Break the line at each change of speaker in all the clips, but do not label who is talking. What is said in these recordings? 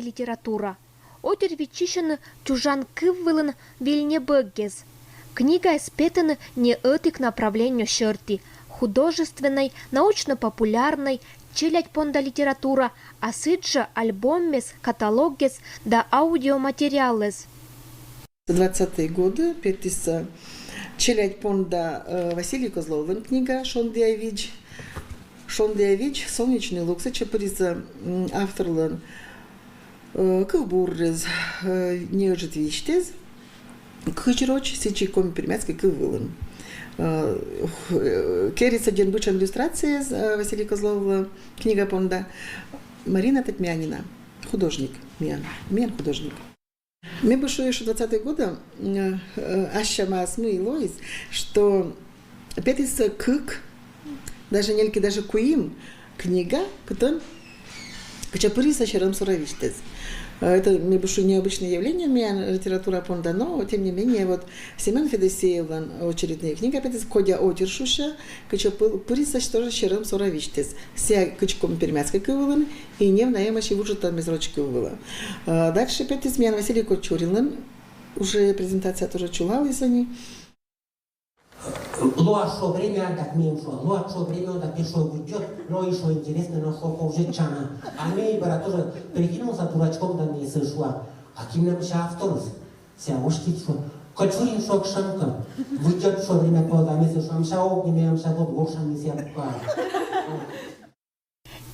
литература. Отер вичишен чужан кыввылын вильне бэггез. Книга испытана не этик направлению шерти, художественной, научно-популярной, челядь понда литература, а сыджа альбоммес, каталогес да аудиоматериалес.
20-е годы петиса челядь понда Василий Козловын книга Шондиавич, «Солнечный луг», чапариса авторлан кывбуррез, неожит вичтез, кычроч, сечи коми пермяцкой кывылын. Кериса ден бычан иллюстрации Василия Козлова, книга понда Марина Татьмянина, художник, Мян художник. Мы бы еще 20-е годы Аща Масмы и Лоис, что опять из кык, даже нельки, даже куим, книга, которая качапыриса черам суровиштез. Это необычное явление, литература понда, но тем не менее вот Семен Федосеев очередная книга, опять из Кодя Отершуша, качапыриса тоже черам суровиштез. Вся качком пермяцкой кывылын, и не в наемащи уже там безрочки кывыла. Дальше опять из Мян Василий Кочурин, уже презентация тоже чулалась они.
Луашо время, так меньше, луашо время, так пешо уйдет, но еще интересно, но сколько уже чана. А мне бара тоже прикинулся дурачком, да не сошла. А кем нам сейчас авторус? Ся ушки что? Кочурин шок шамка. Выйдет что время по даме сошла, ся огнем, ям ся вот горшами ся пукар.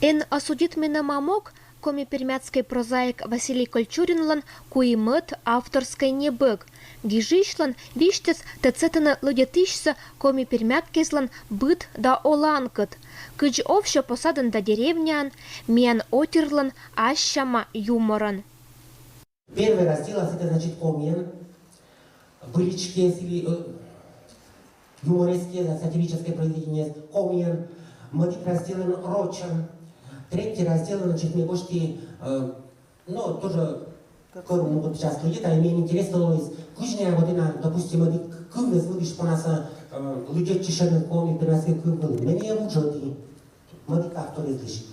Эн осудит меня мамок, коми пермяцкий прозаик Василий Кольчуринлан, куимет авторской небык. Гижишлан виштес тецетана лодятишса коми пермяккезлан быт да оланкет. Кыч овщо посадан да деревнян, миан отерлан ащама юморан.
Первый раздел, это значит комен, былички или юмореские, сатирическое произведение, комен, модик разделен рочен. Третий раздел, значит, мне больше, ну, тоже, как могут сейчас люди, а мне интересно, из кужня година, допустим, кывы звучишь по нас, людей чешерных коми, пермяцких кывы, мне лучше, модик авторы слышишь.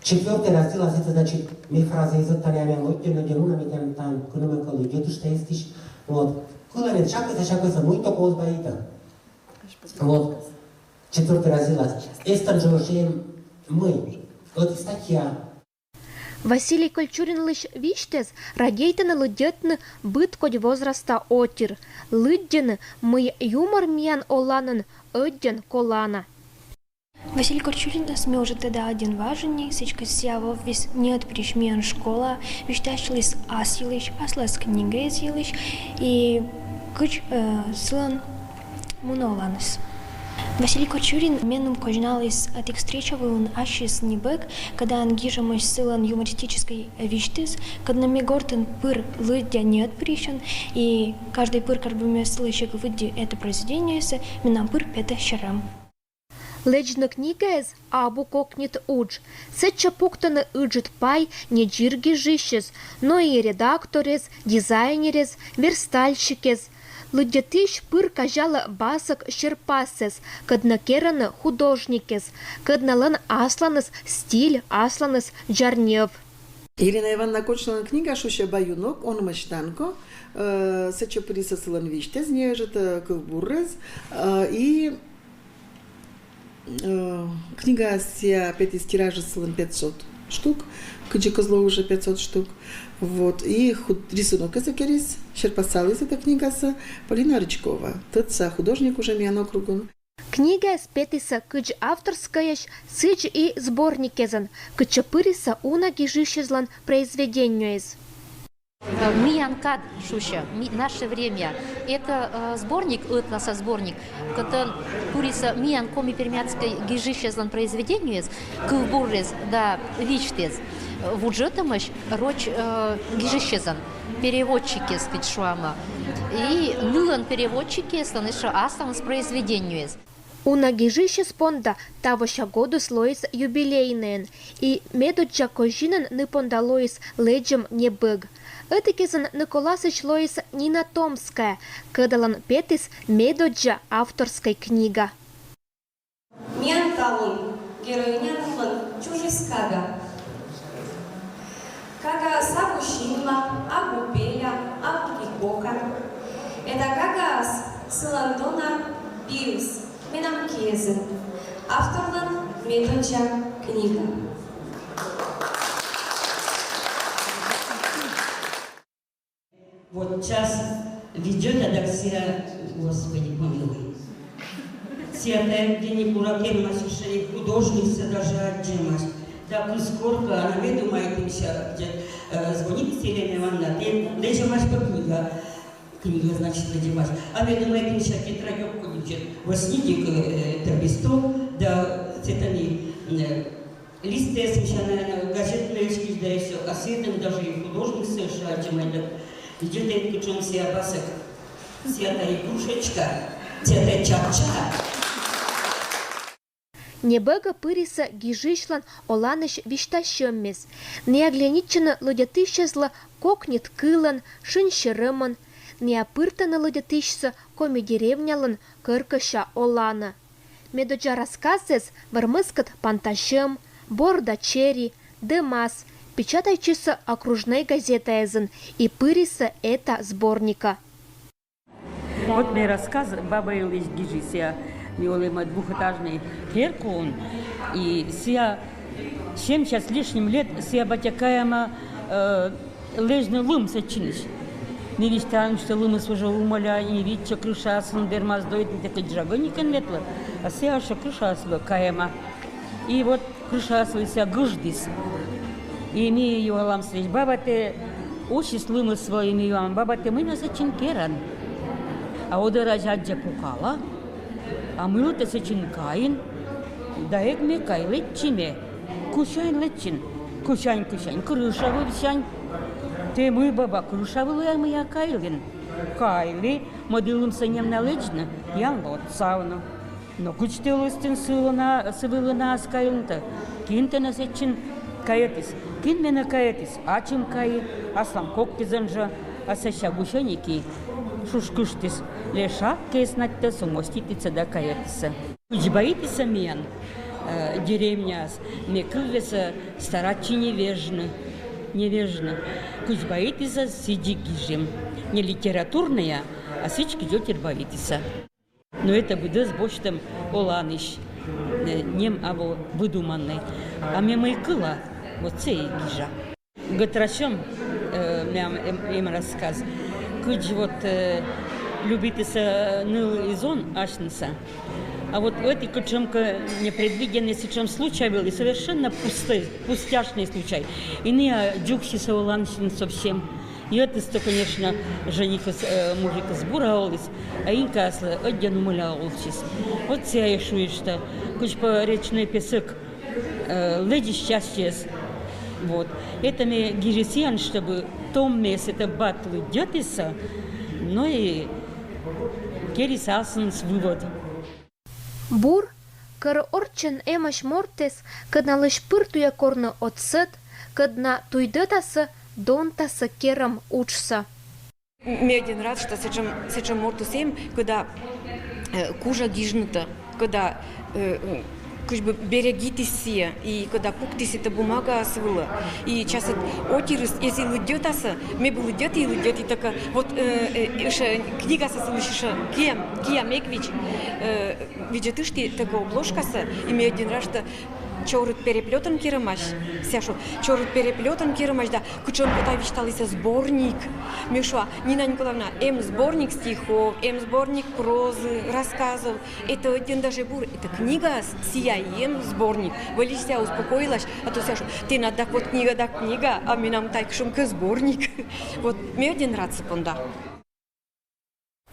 Четвертый раздел, это значит, мне фразы из отталями, вот, на герунами, там, кроме колы, где ты что есть, вот. Куланет, шакается, muy toco сбоита. Вот. Четвертый раздел, эстан же мы. Вот статья.
Василий Кольчурин лишь виштез, радейтен лыдетны быт кодь возраста отир. Лыдден мы юмор миян оланын ödden колана.
Василий Кольчурин сможет тогда один важный, сечка сява весь не отпрещ миян школа, виштащились асилищ, аслас книга изъелищ, и кыч сылан муноланыс. Василий Кочурин меном кожналис от их встречи он ашис небек, когда ангижамось сылан юмористической виштис, когда мегортен пыр лыдя не отпрещен, и каждый пыр как бы слышек выйди это произведение с минам пыр пята щарам.
Леджна книгез абу кокнет удж. Сеча пуктана уджит пай не джирги жищес, но и редакторез, дизайнерез, верстальщикез. Лыдятыш пыр кажала басок щерпасес, кадна керана художникес, кадналан асланес стиль, асланес джарнев.
Ирина Ивановна Кочнана книга «Шуща баюнок», он мечтанко, сеча приса сыланвиштез, нежет кылбуррез, и книга ся опять из тиража сылан 500 штук, Кыджи Козлов уже 500 штук. Вот. И рисунок это керис, Щерпасалис эта книга с Полина Рычкова. Тот художник уже мияно кругом.
Книга спетиса кыдж авторская, сыдж и сборникезан, кычапыриса уна гижищезлан произведеньюез.
Миянкад Шуща, наше время. Это сборник, этноса сборник, который куриса Миян коми пермяцкой гижищезлан произведеньюез, кывбуррез да вичтез. В уджетамаш роч гижищезан, переводчики с Питшуама. И нылан переводчики станыша астан с произведеньюез.
Уна гижище спонда тавоща году слоис юбилейнен, и медоджа кожинен не пондалоис леджем не быг. Этикизан Николасыч Лоис Нина Томская, кадалан петис медоджа авторской книга.
Мен талун, героиня Нухан Чужескага. Кага сабушинла, агупеля, агупикока. Это кагас сыландона пирус, менам кезен. Авторлан Медонча книга.
Вот час ведет, а так все, Господи, помилуй. Все отдельные куракен, наши художницы даже отжимать. Так сколько, она мне думает, где звонит Селена Ивановна, ты лечимаешь по книга, значит, надеваешь. А мне думает, сейчас тетрадёвку будет, воснитик, табистов, да, цветани, листы, смешанные, газетные очки, да и все. А светом даже и художник совершает, отжимает. Где-то это причем все обасок, вся эта игрушечка, вся эта чапча.
Небега пыриса гижишлан оланыш виштащеммес. Неогляниччина лодятыщезла кокнет кылан, шинщерымын. Неопыртана лодятыщса коми деревнялан кыркыща олана. Медоджа рассказес вармыскат панташем, борда черри, демас, печатайчиса окружной газетаезен и пыриса это сборника.
Вот мне рассказ баба Илыч Гижися. Миолема двухэтажный перкун, и сия 70 с лишним лет сия батякаема лежный лым сочиниш. Не вистан, что лымы уже умоля, не видит, что крыша сын бермаз доит, не такой джагоникен летла, а сия что крыша свой каема. И вот крыша свой сия гуждис. И ми ее лам среч, баба те очи слымы своими юам, баба те мы на зачин перан. А одера жаджа пукала. А мы вот это чинкаин, да экме кайлетчиме, кушайн летчин, кушань, крыша вывсянь. Те мы баба крыша вылаем я кайлин. Кайли, модилым санем налечна, ян лот сауну. Но кучтелостин сывылына аскайлнта, кинте насечин каетис, кин мена каетис, ачим каи, аслам коккизанжа, асаща гушаники. Шушкуштис леша кеснатта сумоститица да каетиса. Учбаитиса мен деревня не крылеса старачи невежно. Кучбаитиса сиди гижем. Не литературная, а сички идет боитиса. Но это будет с бочтом оланыш, нем або выдуманный. А мемой кыла вот цей гижа. Готрачом им рассказ. Кыч вот любитеся ныл и зон ашнеса. А вот в этой кучемка непредвиденный сейчас случай был, и совершенно пустяшный случай. И не дюксиса уланшин совсем. И это, конечно, жених мужика сбуралась, а инка асла один умылялся. Вот я ищу, что куч по речной песок леди счастье. Вот. Это мне гирисиан, чтобы том месте это батлы дётиса, но и керисасен с вывод.
Бур, кар орчен эмаш мортес, кадна лыш пыртуя корно отсет, кадна туйдетаса, донтаса керам учса.
Мне один раз, что сейчас мортусем, когда кужа гижнута, когда берегите все, и когда пуктись эта бумага освыла. И сейчас отирыс, если лыдет аса, мне был лыдет, и такая, вот книга сослышишь, Кия Меквич, видишь ты такая обложка-са, и мне один раз, что чорут переплетом кирамаш, сяшу, чорут переплетом кирамаш, да, кучон кота вишталися сборник, Мишуа, Нина Николаевна, сборник стихов, сборник прозы, рассказов, это один даже бур, это книга, сия, сборник, вылезя успокоилась, а то сяшу, ты надо вот книга, а мы нам так шумка сборник, вот, мне один раз секунда.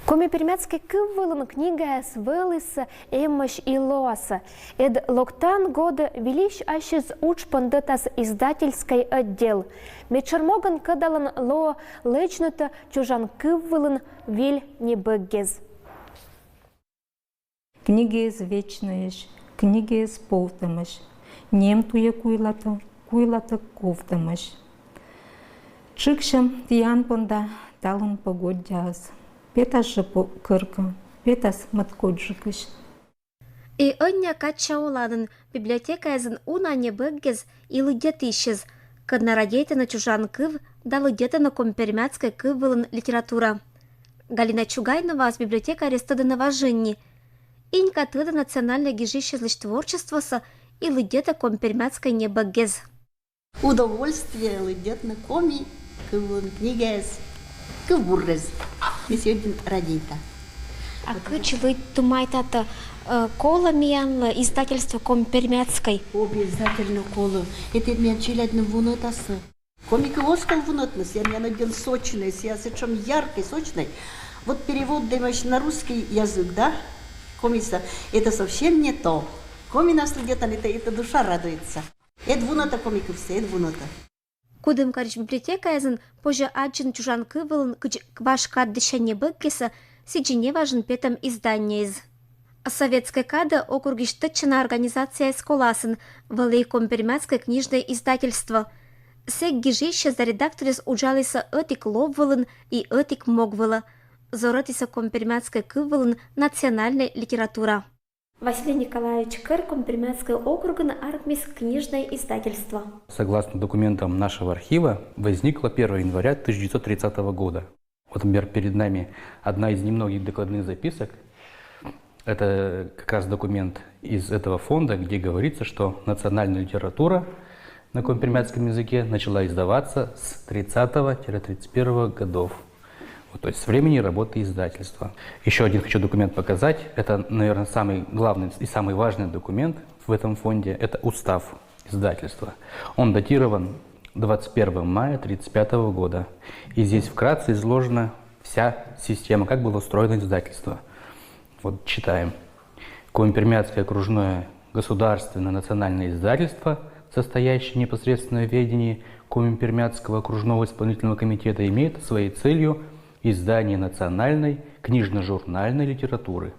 Коми пермяцкий кыввылын книга свылыса эммаш и лоаса. Эд локтан года велищ ашиз уч пандетас издательской отдел. Мечермоган кадалан ло лечнута чужан кыввылын виль не бэггез.
Книги извечнаешь, книги исполтамаш. Немтуя куйлата ковтамаш. Чыкшам тиян понда талын погодяз. Петас же кырка, петас маткоджикыш.
И оння кача оладын библиотека езін уна не бэггез и лыдетищез.
Каднарадейтена чужан кыв, далыдетена компермяцкая кывылын литература. Галина Чугайнова с библиотека арестована важенни. Инька тыда национальное гижище творчества и лыдета компермяцкая небо гез.
Удовольствие лыдет на коми, кывын книгес, кывуррез. Мы сегодня радита.
А кыч вы думаете, кола миянла издательство компермяцкой?
Обязательно кола. Это меня челядно вунотасы. Комика оскал вунотность, я меня наден сочный, я сечем яркий, сочный. Вот перевод дымешь на русский язык, да? Комиса, это совсем не то. Коми нас где-то это душа радуется. Это вунота комика все, это вунота.
Кудым карич библиотека язын, позже аджин чужан кывылын кыч башка дышание быккеса, сиджине важен петам издание из. Советская када округиш тычына организация сколасын, валей компермяцкое книжное издательство. Сек гижище за редакторис уджалиса этик ловвылын и этик могвыла. Зоротиса компермяцкая кывылын национальная литература. Василий Николаевич Кыр, Компермяцкое округан аркмис книжное издательство.
Согласно документам нашего архива, возникло 1 января 1930 года. Вот, например, перед нами одна из немногих докладных записок. Это как раз документ из этого фонда, где говорится, что национальная литература на компермяцком языке начала издаваться с 30-31 годов. Вот, то есть с времени работы издательства. Еще один хочу документ показать. Это, наверное, самый главный и самый важный документ в этом фонде. Это устав издательства. Он датирован 21 мая 1935 года. И здесь вкратце изложена вся система, как было устроено издательство. Вот читаем. Компермяцкое окружное государственное национальное издательство, состоящее непосредственно в ведении Компермяцкого окружного исполнительного комитета, имеет своей целью издание национальной книжно-журнальной литературы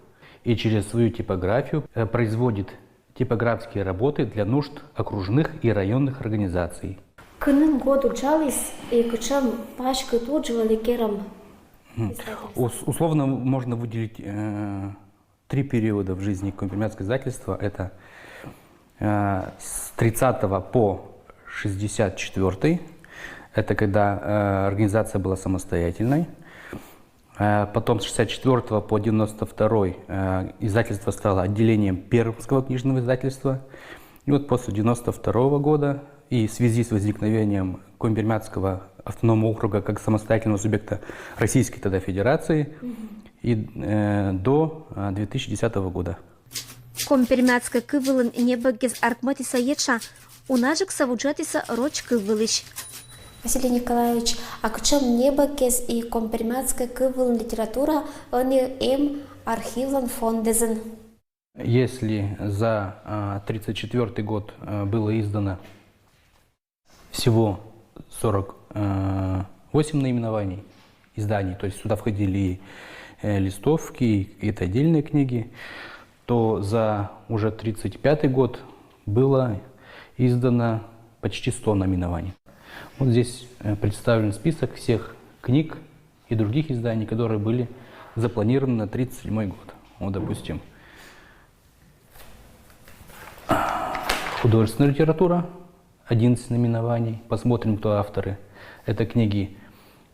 и через свою типографию производит типографские работы для нужд окружных и районных организаций.
Кынын году джалис и кычам пашкы тудживали керам.
Условно можно выделить 3 периода в жизни компермяцкого издательства. Это с 30 по 64. Это когда организация была самостоятельной. Потом с 64 по 92 издательство стало отделением Пермского книжного издательства. И вот после 92 года и в связи с возникновением Компермяцкого автономного округа как самостоятельного субъекта Российской тогда Федерации и до 2010 года.
Компермяцкая кывылын небо гез аркматиса еча, унажик савуджатиса роч кывылыш. Василий Николаевич, а кычам небо гез и компермяцкая кывылын литература, они архивлан фондезен.
Если за 1934 год было издано всего 48 наименований изданий, то есть сюда входили и листовки, и какие-то отдельные книги, то за уже 1935 год было издано почти 100 наименований. Вот здесь представлен список всех книг и других изданий, которые были запланированы на 1937 год. Вот, допустим, художественная литература, 11 наименований. Посмотрим, кто авторы. Это книги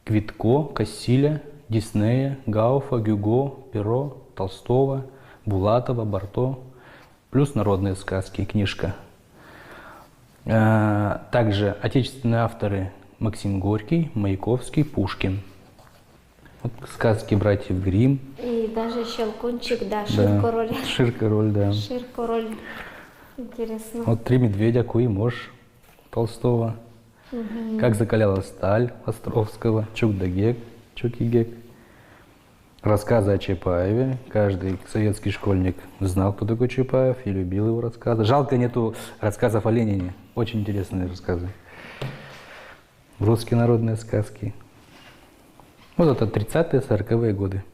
Квитко, Кассиля, Диснея, Гауфа, Гюго, Перо, Толстого, Булатова, Барто, плюс народные сказки, книжка. Также отечественные авторы Максим Горький, Маяковский, Пушкин. Вот сказки братьев Гримм.
И даже Щелкунчик, да, Шир-король.
Да, Шир-король, да.
Шир-король. Интересно.
Вот «Три медведя», Куй-Мош Толстого. «Как закалялась сталь» Островского, Чук-да-Гек, Чук-и-Гек. Рассказы о Чапаеве. Каждый советский школьник знал, кто такой Чапаев, и любил его рассказы. Жалко, нету рассказов о Ленине. Очень интересные рассказы. Русские народные сказки. Вот это 30-е, 40-е годы.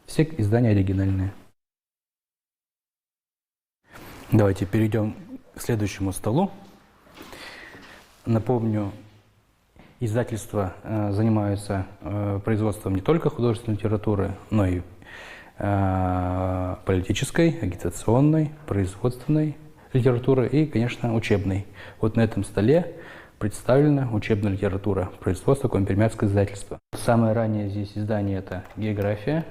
Все издания оригинальные. Давайте перейдем к следующему столу. Напомню, издательства занимаются производством не только художественной литературы, но и политической, агитационной, производственной литературы и, конечно, учебной. Вот на этом столе представлена учебная литература производства Коми-Пермякского издательства. Самое раннее здесь издание – это «География»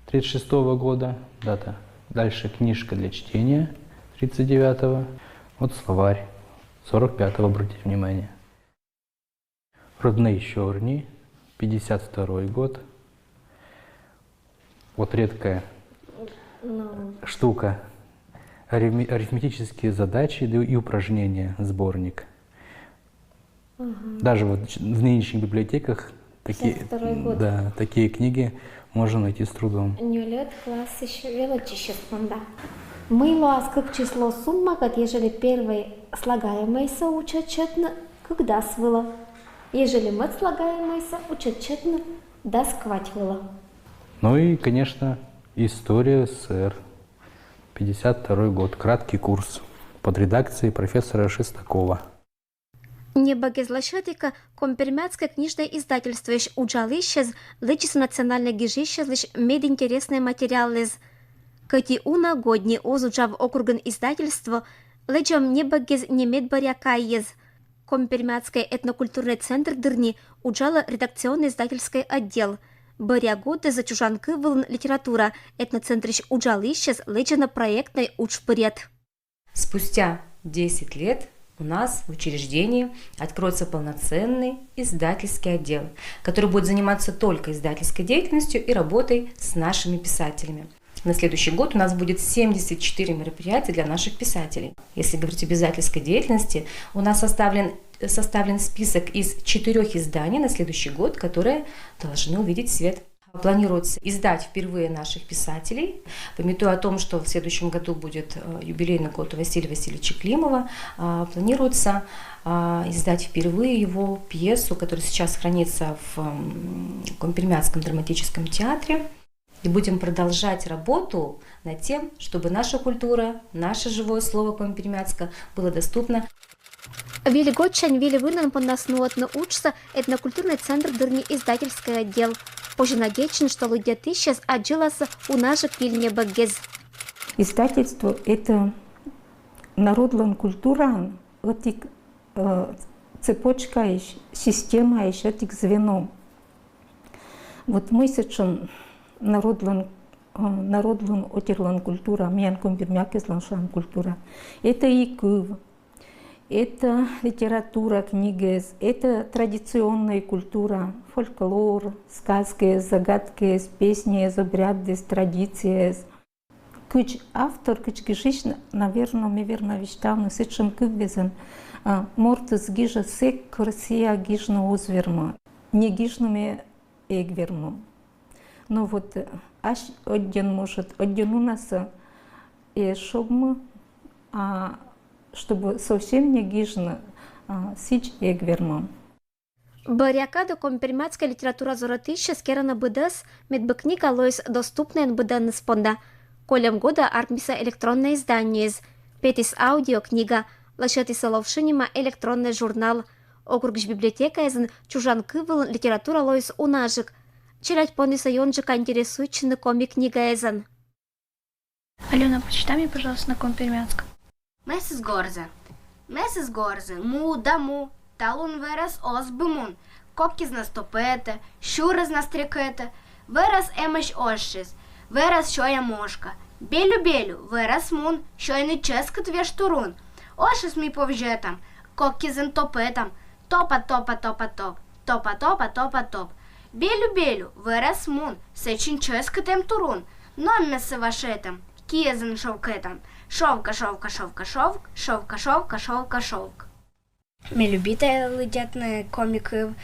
1936 года, дата. Дальше книжка для чтения 1939-го. Вот словарь 1945-го, обратите внимание. Родные черни 1952 год. Вот редкая штука. Арифметические задачи и упражнения, сборник. Даже вот в нынешних библиотеках такие книги можно найти с трудом.
Нюлет класс еще величественно. Мыло, как число сумма, ежели первый слагаемыйся учат четно, когда свыло. Ежели мат слагаемыйся учат четно, да сквативало.
Ну и, конечно, история СССР. 1952 год. Краткий курс под редакцией профессора Шестакова.
Небагезлащатика Коми-Пермякское книжное издательство ищ уджалищез, лычис национальное гижищез, мединтересные материалы. Кати уна годни озуджав округан издательство, лечам небагез немедбарякайез. Коми-Пермякский этнокультурный центр дырни уджала редакционный издательский отдел. Баря годы за чужанки волн литература, этноцентрищ уджалищез, лечана проектный учпырет.
Спустя 10 лет у нас в учреждении откроется полноценный издательский отдел, который будет заниматься только издательской деятельностью и работой с нашими писателями. На следующий год у нас будет 74 мероприятия для наших писателей. Если говорить об издательской деятельности, у нас составлен список из 4 изданий на следующий год, которые должны увидеть свет. Планируется издать впервые наших писателей. Памятуя о том, что в следующем году будет юбилейный год Василия Васильевича Климова, планируется издать впервые его пьесу, которая сейчас хранится в Коми-Пермякском драматическом театре. И будем продолжать работу над тем, чтобы наша культура, наше живое слово Коми-Пермякска было доступно.
Вели Готчань, вели вынан понаснулатно учится этнокультурный центр дырни издательский отдел. Позже надечин, что люди сейчас отжилась у наших вильне багез.
Издательство – это народная культура, это цепочка, система, еще это звено. Вот мы сейчас народная отерлан культура, мен Коми-Пермякская культура. Это икыв, это литература, книги, это традиционная культура, фольклор, сказки, загадки, песни, обряды, традиции. Кыч автор, кыч гижиш, наверное, вещтавно, сечем кыввезен, мортыз гижа сек, красия гижна озверма, не гижнами эгверму. Но вот аж один может, один у нас и шобмы, чтобы совсем не гижно сич эгверму.
Барякада Коми-Пермякская литература зоротища скерана быдас, медбыкника лоис доступная быдан спонда. Колем года аркмиса электронное издание, петис аудиокнига, лашетис ловшинима электронный журнал, округш библиотека изн чужанкы выл литература лоис унажик. Чирать пониса йонжика интересующий коми-книга изн.
Алена, почитай мне, пожалуйста, на Коми-Пермякском.
Месис горзе, му да му, талун верас ос бимун, копки зна стопете, щура зна стрекете, верас емеш ошшис, верас шоя мошка, белю, верас мун, шой не ческат веш турун, ошшис ми повжетам, копки зен топетам, топа топ, белю, верас мун, сечин ческатем турун, нон месе вашетам, киезен шовкетам, шовка.
Ми любите лидятные комики,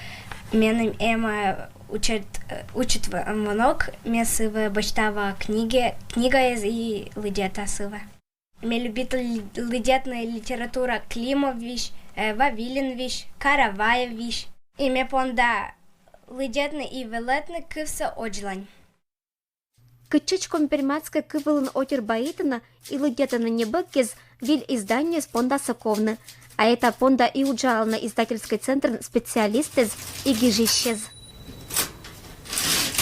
менем ема учит монок, месыве бачтава книга и лидята сыве. Ми любите лидятная литература Климович, Вавилинович, Караваевич. И ме понда лидятный и велетный кывса оджлань.
Кычыч Коми-Пермякская кывылын отер баитына и лыдетана небыккез виль издание с понда соковны, а это понда и уджална издательский центр специалистез и гижищез.